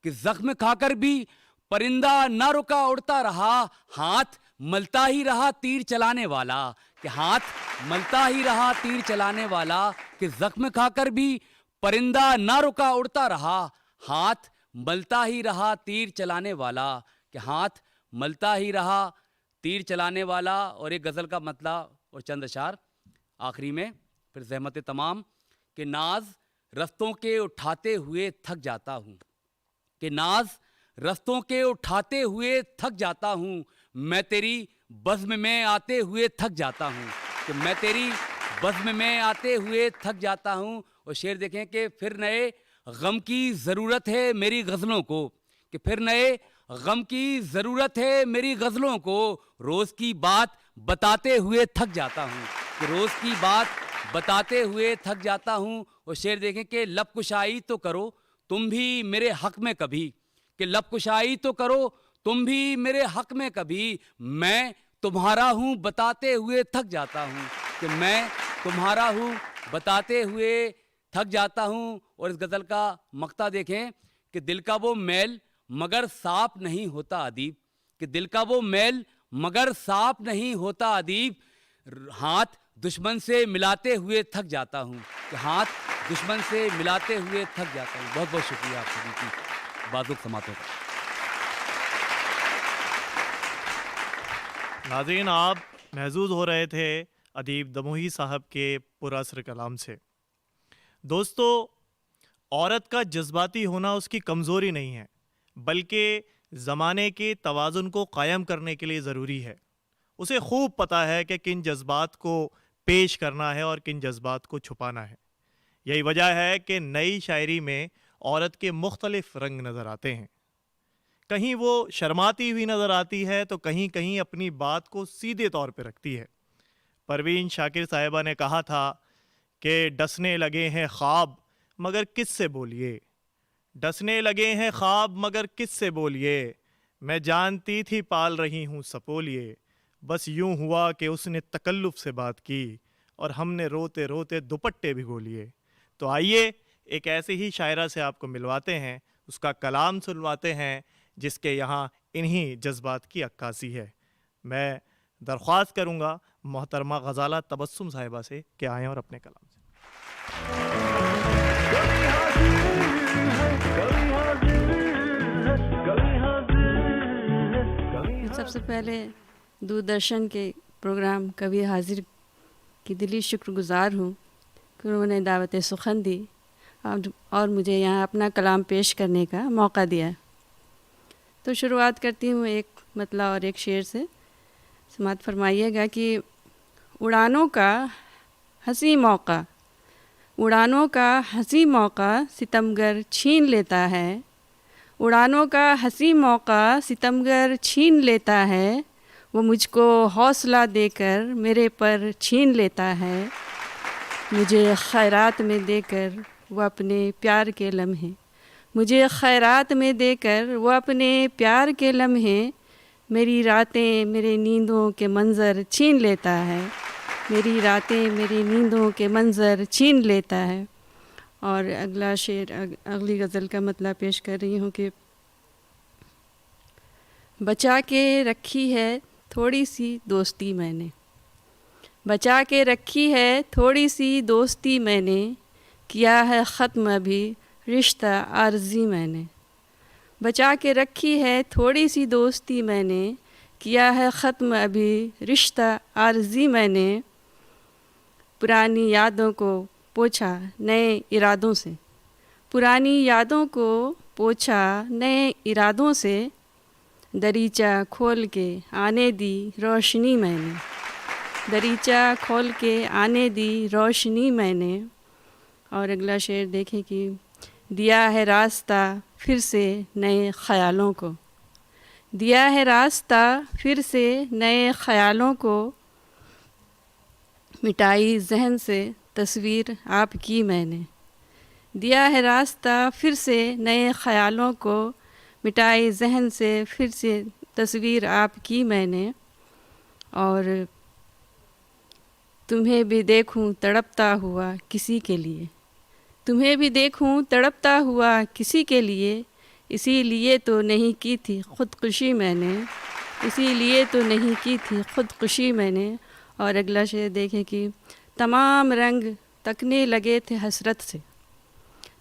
कि जख्म खाकर भी परिंदा ना रुका उड़ता रहा, हाथ मलता ही रहा तीर चलाने वाला, कि हाथ मलता ही रहा तीर चलाने वाला, कि जख्म खाकर भी परिंदा ना रुका उड़ता रहा, हाथ मलता ही रहा तीर चलाने वाला, कि हाथ मलता ही रहा तीर चलाने वाला। और एक गज़ल का मतला और चंद अशार आखिरी में, फिर ज़हमत तमाम कि नाज रस्तों के उठाते हुए थक जाता हूँ, कि नाज रस्तों के उठाते हुए थक जाता हूँ, मैं तेरी बज़्म में आते हुए थक जाता हूँ, कि मैं तेरी बज़्म में आते हुए थक जाता हूँ। और शेर देखें कि फिर नए गम की ज़रूरत है मेरी गज़लों को, कि फिर नए गम की ज़रूरत है मेरी गज़लों को, रोज़ की बात बताते हुए थक जाता हूँ, कि रोज़ की बात बताते हुए थक जाता हूँ। और शेर देखें कि लब कुशाई तो करो तुम भी मेरे हक़ में कभी, कि लब कुशाई तो करो तुम भी मेरे हक़ में कभी, मैं तुम्हारा हूँ बताते हुए थक जाता हूँ, कि मैं तुम्हारा हूँ बताते हुए थक जाता हूँ। और इस गज़ल का मक्ता देखें कि दिल का वो मैल मगर साफ नहीं होता अदीब, कि दिल का वो मैल मगर साफ नहीं होता अदीब, हाथ दुश्मन से मिलाते हुए थक जाता हूँ, कि हाथ दुश्मन से मिलाते हुए थक जाता हूँ। बहुत बहुत शुक्रिया आप सभी की बाज़ुक समातों का। नाज़रीन, आप महजूज हो रहे थे अदीब दमोही साहब के पुरअसर कलाम से। दोस्तों, औरत का जज्बाती होना उसकी कमज़ोरी नहीं है, बल्कि ज़माने के तवाज़ुन को कायम करने के लिए ज़रूरी है। उसे खूब पता है कि किन जज्बात को पेश करना है और किन जज्बात को छुपाना है। यही वजह है कि नई शायरी में औरत के मुख्तलिफ रंग नज़र आते हैं। कहीं वो शर्माती हुई नज़र आती है तो कहीं कहीं अपनी बात को सीधे तौर पर रखती है। परवीन शाकिर साहिबा ने कहा था कि डसने लगे हैं ख्वाब मगर किससे बोलिए, डसने लगे हैं ख्वाब मगर किससे बोलिए, मैं जानती थी पाल रही हूँ सपोलिए, बस यूं हुआ कि उसने तकल्लुफ से बात की और हमने रोते रोते दुपट्टे भिगो लिए। तो आइए एक ऐसी ही शायरा से आपको मिलवाते हैं, उसका कलाम सुनवाते हैं जिसके यहाँ इन्हीं जज्बात की अक्कासी है। मैं दरख्वास्त करूँगा मोहतरमा गज़ाला तबस्सुम साहिबा से कि आएँ और अपने कलाम से। सबसे पहले दूरदर्शन के प्रोग्राम कभी हाजिर की दिली शुक्रगुज़ार हूँ कि उन्होंने दावत सुखन दी और मुझे यहाँ अपना कलाम पेश करने का मौका दिया। तो शुरुआत करती हूँ एक मतला और एक शेर से। समात फरमाइएगा कि उड़ानों का हंसी मौका, उड़ानों का हंसी मौका सितमगर छीन लेता है, उड़ानों का हंसी मौका सितमगर छीन लेता है, वो मुझको हौसला देकर मेरे पर छीन लेता है, मुझे खैरात में देकर वो अपने प्यार के लम्हे, मुझे खैरात में देकर वो अपने प्यार के लम्हे, मेरी रातें मेरे नींदों के मंज़र छीन लेता है, मेरी रातें मेरी नींदों के मंज़र छीन लेता है। और अगला शेर अगली गज़ल का मतलब पेश कर रही हूँ कि बचा के रखी है थोड़ी सी दोस्ती मैंने, बचा के रखी है थोड़ी सी दोस्ती मैंने, किया है ख़त्म अभी रिश्ता आर्ज़ी मैंने, बचा के रखी है थोड़ी सी दोस्ती मैंने, किया है ख़त्म अभी रिश्ता आर्ज़ी मैंने, पुरानी यादों को पोछा नए इरादों से, पुरानी यादों को पोछा नए इरादों से, दरीचा खोल के आने दी रोशनी मैंने, दरीचा खोल के आने दी रोशनी मैंने। और अगला शेर देखें कि दिया है रास्ता फिर से नए ख़यालों को, दिया है रास्ता फिर से नए ख़यालों को, मिटाई जहन से तस्वीर आपकी मैंने, दिया है रास्ता फिर से नए ख़यालों को, मिटाई जहन से फिर से तस्वीर आपकी मैंने। और तुम्हें भी देखूं तड़पता हुआ किसी के लिए, तुम्हें भी देखूं तड़पता हुआ किसी के लिए, इसीलिए तो नहीं की थी ख़ुदकुशी मैंने, इसीलिए तो नहीं की थी ख़ुदकुशी मैंने। और अगला शेर देखें कि तमाम रंग तकने लगे थे हसरत से,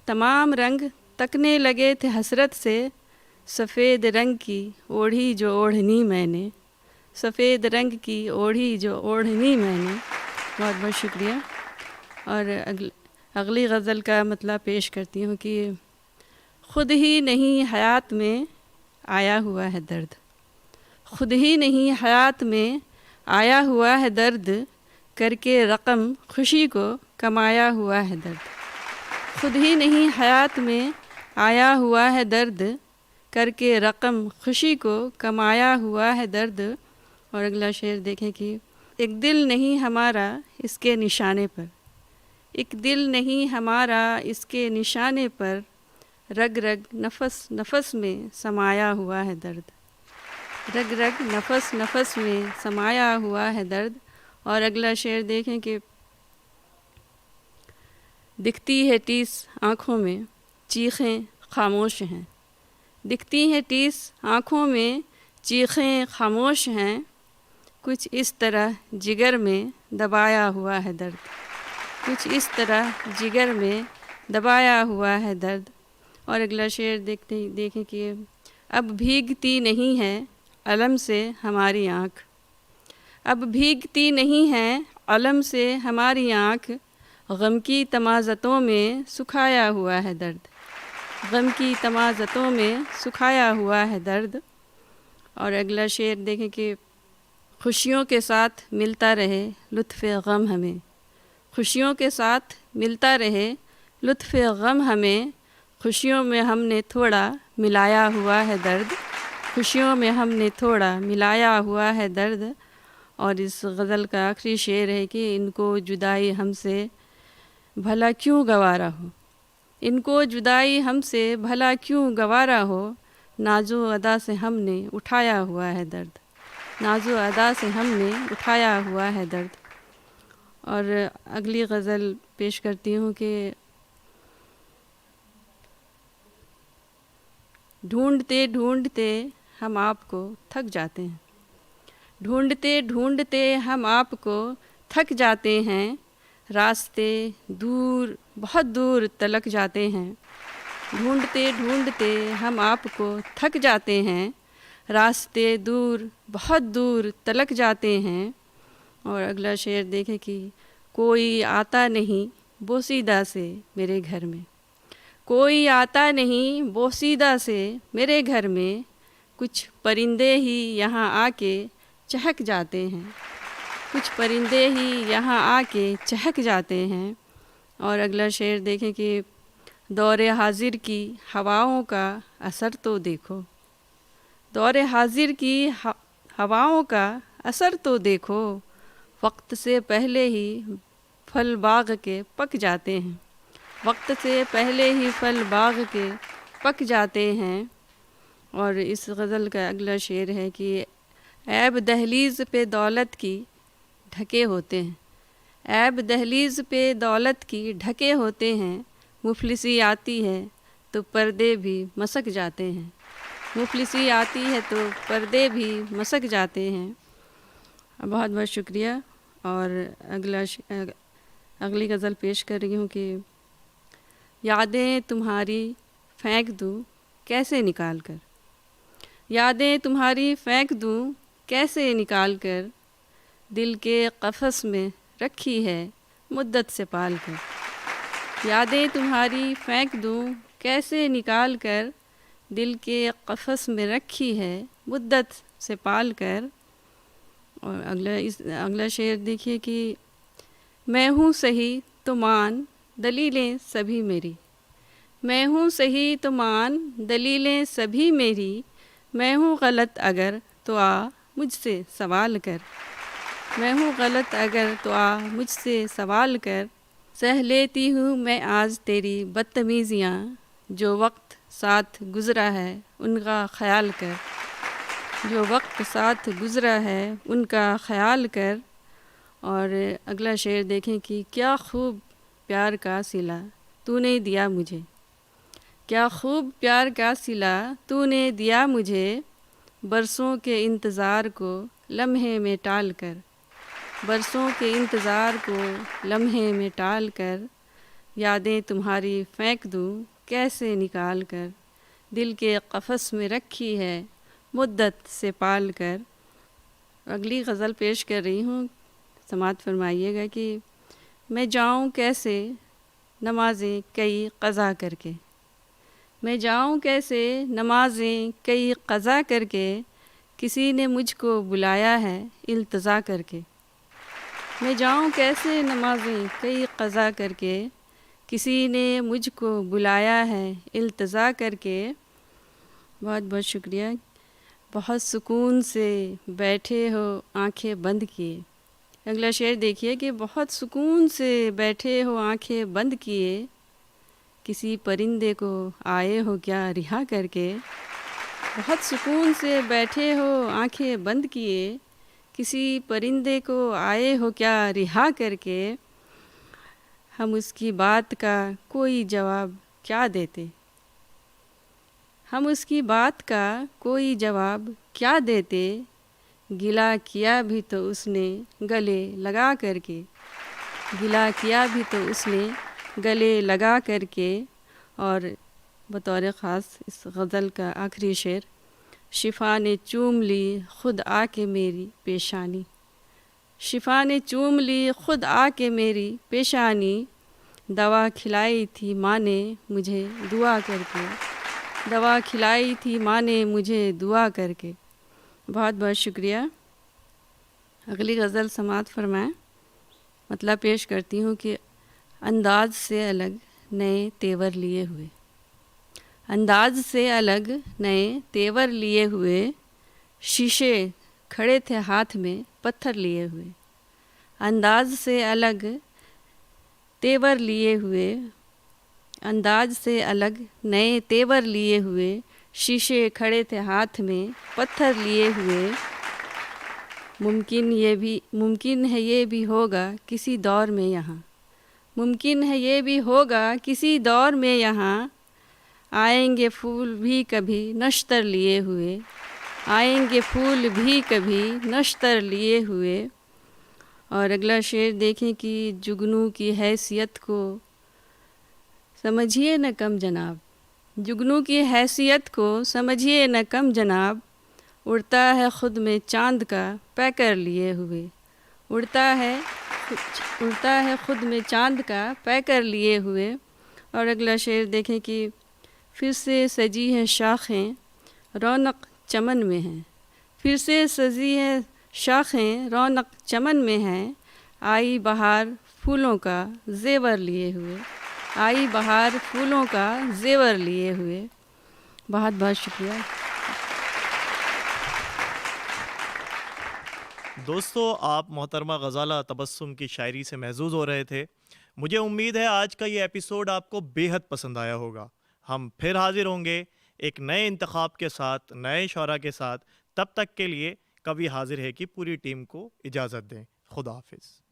तमाम रंग तकने लगे थे हसरत से, सफ़ेद रंग की ओढ़ी जो ओढ़नी मैंने, सफ़ेद रंग की ओढ़ी जो ओढ़नी मैंने। बहुत बहुत शुक्रिया। और अगली गज़ल का मतलब पेश करती हूँ कि ख़ुद ही नहीं हयात में आया हुआ है दर्द, ख़ुद ही नहीं हयात में आया हुआ है दर्द, करके रक़म खुशी को कमाया हुआ है दर्द, ख़ुद ही नहीं हयात में आया हुआ है दर्द, करके रक़म खुशी को कमाया हुआ है दर्द। और अगला शेर देखें कि एक दिल नहीं हमारा इसके निशाने पर, एक दिल नहीं हमारा इसके निशाने पर, रग रग नफ़स नफ़स में समाया हुआ है दर्द, रग रग नफ़स नफ़स में समाया हुआ है दर्द। और अगला शेर देखें कि दिखती है टीस आँखों में चीखें खामोश हैं, दिखती हैं टीस आँखों में चीखें खामोश हैं, कुछ इस तरह जिगर में दबाया हुआ है दर्द, कुछ इस तरह जिगर में दबाया हुआ है दर्द। और अगला शेर देखें कि अब भीगती नहीं है अलम से हमारी आँख, अब भीगती नहीं है अलम से हमारी आँख, गम की तमाज़तों में सुखाया हुआ है दर्द, गम की तमाज़तों में सुखाया हुआ है दर्द। और अगला शेर देखें कि खुशियों के साथ मिलता रहे लुत्फ़ गम हमें, खुशियों के साथ मिलता रहे लुत्फ़ गम हमें, खुशियों में हमने थोड़ा मिलाया हुआ है दर्द, खुशियों में हमने थोड़ा मिलाया हुआ है दर्द। और इस गज़ल का आखिरी शेर है कि इनको जुदाई हमसे भला क्यों गवारा हो, इनको जुदाई हमसे भला क्यों गवारा हो, नाज़ो अदा से हमने उठाया हुआ है दर्द, नाज़ो अदा से हमने उठाया हुआ है दर्द। और अगली गज़ल पेश करती हूँ कि ढूंढते ढूंढते हम आपको थक जाते हैं, ढूंढते ढूंढते हम आपको थक जाते हैं, रास्ते दूर बहुत दूर तलक जाते हैं, ढूंढते ढूंढते हम आपको थक जाते हैं, रास्ते दूर बहुत दूर तलक जाते हैं। और अगला शेर देखें कि कोई आता नहीं बोसीदा से मेरे घर में, कोई आता नहीं बोसीदा से मेरे घर में, कुछ परिंदे ही यहाँ आके चहक जाते हैं, कुछ परिंदे ही यहाँ आके चहक जाते हैं। और अगला शेर देखें कि दौरे हाजिर की हवाओं का असर तो देखो, दौरे हाजिर की हवाओं का असर तो देखो, वक्त से पहले ही फल बाग के पक जाते हैं, वक्त से पहले ही फल बाग के पक जाते हैं। और इस गज़ल का अगला शेर है कि ऐब दहलीज़ पे दौलत की ढके होते हैं, ऐब दहलीज़ पे दौलत की ढके होते हैं, मुफलिसी आती है तो पर्दे भी मसक जाते हैं, मुफलिसी आती है तो पर्दे भी मसक जाते हैं। बहुत बहुत शुक्रिया। और अगली गज़ल पेश कर रही हूँ कि यादें तुम्हारी फेंक दूँ कैसे निकाल कर, यादें तुम्हारी फेंक दूँ कैसे निकाल कर, दिल के क़फ़स में रखी है मुद्दत से पाल कर, यादें तुम्हारी फेंक दूँ कैसे निकाल कर, दिल के क़फ़स में रखी है मुद्दत से पाल कर। और अगला शेर देखिए कि मैं हूँ सही तो मान दलीलें सभी मेरी, मैं हूँ सही तो मान दलीलें सभी मेरी, मैं हूँ गलत अगर तो आ मुझसे सवाल कर, मैं हूँ गलत अगर तो आ मुझसे सवाल कर, सह लेती हूँ मैं आज तेरी बदतमीज़ियाँ, जो वक्त साथ गुज़रा है उनका ख़याल कर, जो वक्त साथ गुज़रा है उनका ख़याल कर। और अगला शेर देखें कि क्या खूब प्यार का सिला तूने दिया मुझे, क्या खूब प्यार का सिला तूने दिया मुझे, बरसों के इंतज़ार को लम्हे में टाल कर, बरसों के इंतज़ार को लम्हे में टाल कर, यादें तुम्हारी फेंक दूँ कैसे निकाल कर, दिल के क़फ़स में रखी है मुद्दत से पाल कर। अगली गज़ल पेश कर रही हूँ, समाअत फरमाइएगा कि मैं जाऊँ कैसे नमाज़ें कई क़ज़ा करके, मैं जाऊँ कैसे नमाज़ें कई क़ज़ा करके, किसी ने मुझको बुलाया है इल्तिज़ा करके, मैं जाऊँ कैसे नमाज़ें कई क़ज़ा करके, किसी ने मुझको बुलाया है इल्तिज़ा करके। बहुत बहुत शुक्रिया। बहुत सुकून से बैठे हो आंखें बंद किए, अगला शेर देखिए कि बहुत सुकून से बैठे हो आंखें बंद किए, किसी परिंदे को आए हो क्या रिहा करके, बहुत सुकून से बैठे हो आंखें बंद किए, किसी परिंदे को आए हो क्या रिहा करके, हम उसकी बात का कोई जवाब क्या देते, हम उसकी बात का कोई जवाब क्या देते, गिला किया भी तो उसने गले लगा करके, गिला किया भी तो उसने गले लगा करके। और बतौर ख़ास इस गज़ल का आखिरी शेर, शिफा ने चूम ली खुद आके मेरी पेशानी, शिफा ने चूम ली खुद आके मेरी पेशानी, दवा खिलाई थी माँ ने मुझे दुआ करके, दवा खिलाई थी माँ ने मुझे दुआ करके। बहुत बहुत शुक्रिया। अगली गज़ल समात फरमाएं। मतलब पेश करती हूँ कि अंदाज से अलग नए तेवर लिए हुए, अंदाज से अलग नए तेवर लिए हुए, शीशे खड़े थे हाथ में पत्थर लिए हुए। अंदाज से अलग तेवर लिए हुए, अंदाज से अलग नए तेवर लिए हुए, शीशे खड़े थे हाथ में पत्थर लिए हुए। मुमकिन है ये भी होगा किसी दौर में यहाँ, मुमकिन है ये भी होगा किसी दौर में यहाँ, आएंगे फूल भी कभी नश्तर लिए हुए, आएंगे फूल भी कभी नश्तर लिए हुए। और अगला शेर देखें कि जुगनू की हैसियत को समझिए न कम जनाब, जुगनू की हैसियत को समझिए न कम जनाब, उड़ता है ख़ुद में चाँद का पैकर लिए हुए, उड़ता है ख़ुद में चाँद का पैकर लिए हुए। और अगला शेर देखें कि फिर से सजी हैं शाखें रौनक चमन में हैं, फिर से सजी है शाखें रौनक चमन में हैं, आई बहार फूलों का ज़ेवर लिए हुए, आई बहार फूलों का ज़ेवर लिए हुए। बहुत बहुत शुक्रिया। दोस्तों, आप मोहतरमा गज़ाला तबस्सुम की शायरी से महज़ूज़ हो रहे थे। मुझे उम्मीद है आज का ये एपिसोड आपको बेहद पसंद आया होगा। हम फिर हाजिर होंगे एक नए इंतखाब के साथ, नए शौरा के साथ। तब तक के लिए कवि हाजिर है की पूरी टीम को इजाज़त दें। खुदा हाफिज़।